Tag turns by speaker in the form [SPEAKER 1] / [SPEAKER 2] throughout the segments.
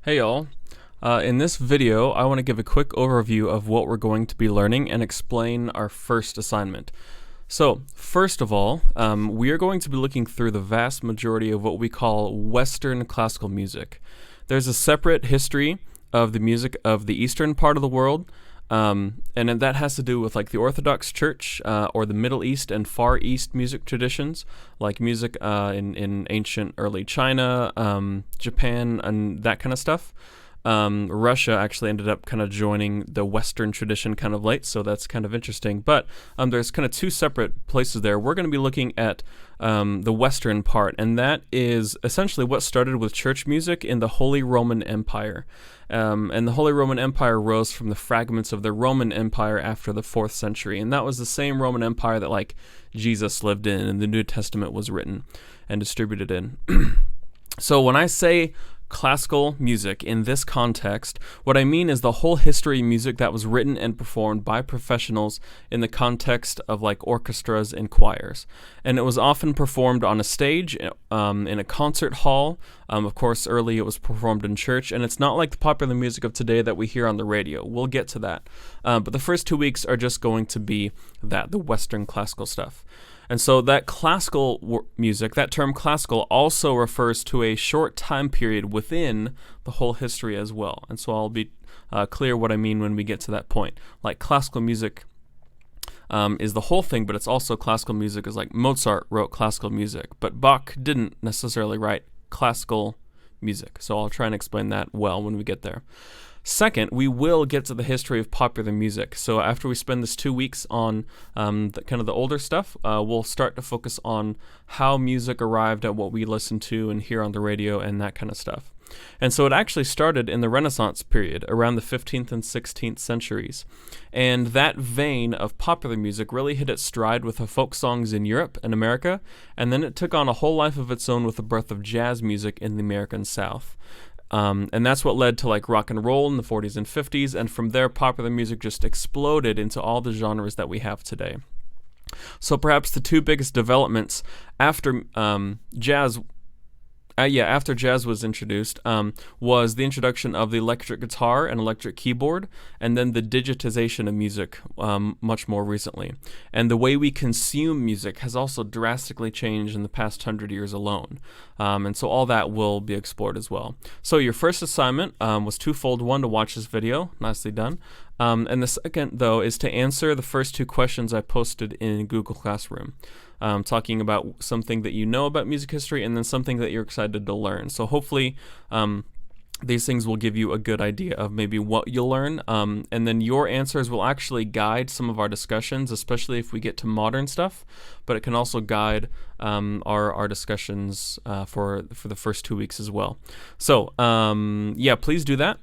[SPEAKER 1] Hey y'all. In this video, I want to give a quick overview of what we're going to be learning and explain our first assignment. So, first of all, we are going to be looking through the vast majority of what we call Western classical music. There's a separate history of the music of the eastern part of the world, and that has to do with like the Orthodox Church or the Middle East and Far East music traditions, like music in ancient early China, Japan, and that kind of stuff. Russia actually ended up kind of joining the Western tradition kind of late, so that's kind of interesting. But there's kind of two separate places there. We're going to be looking at the Western part, and that is essentially what started with church music in the Holy Roman Empire. And the Holy Roman Empire rose from the fragments of the Roman Empire after the 4th century, and that was the same Roman Empire that like Jesus lived in and the New Testament was written and distributed in. So when I say classical music in this context, what I mean is the whole history of music that was written and performed by professionals in the context of like orchestras and choirs. And it was often performed on a stage, in a concert hall. Of course, early it was performed in church, and it's not like the popular music of today that we hear on the radio. We'll get to that. But the first 2 weeks are just going to be the Western classical stuff. And so that classical music, that term classical, also refers to a short time period within the whole history as well. And so I'll be clear what I mean when we get to that point. Like classical music is the whole thing, but it's also classical music is like Mozart wrote classical music, but Bach didn't necessarily write classical music. So I'll try and explain that well when we get there. Second, we will get to the history of popular music. So after we spend this 2 weeks on kind of the older stuff, we'll start to focus on how music arrived at what we listen to and hear on the radio and that kind of stuff. And so it actually started in the Renaissance period, around the 15th and 16th centuries. And that vein of popular music really hit its stride with the folk songs in Europe and America, and then it took on a whole life of its own with the birth of jazz music in the American South. And that's what led to like rock and roll in the 40s and 50s, and from there popular music just exploded into all the genres that we have today. So perhaps the two biggest developments after jazz was introduced, was the introduction of the electric guitar and electric keyboard, and then the digitization of music much more recently. And the way we consume music has also drastically changed in the past 100 years alone. And so all that will be explored as well. So your first assignment was twofold. One, to watch this video. Nicely done. And the second, though, is to answer the first two questions I posted in Google Classroom. Talking about something that you know about music history and then something that you're excited to learn. So hopefully these things will give you a good idea of maybe what you'll learn, and then your answers will actually guide some of our discussions, especially if we get to modern stuff, but it can also guide our discussions for the first 2 weeks as well. So please do that.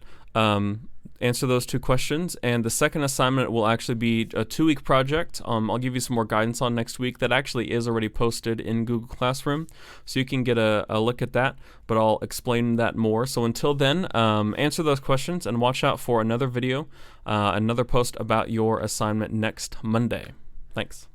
[SPEAKER 1] Answer those two questions, and the second assignment will actually be a 2-week project. I'll give you some more guidance on next week. That actually is already posted in Google Classroom, so you can get a look at that, but I'll explain that more. So until then, answer those questions and watch out for another video, another post about your assignment next Monday. Thanks.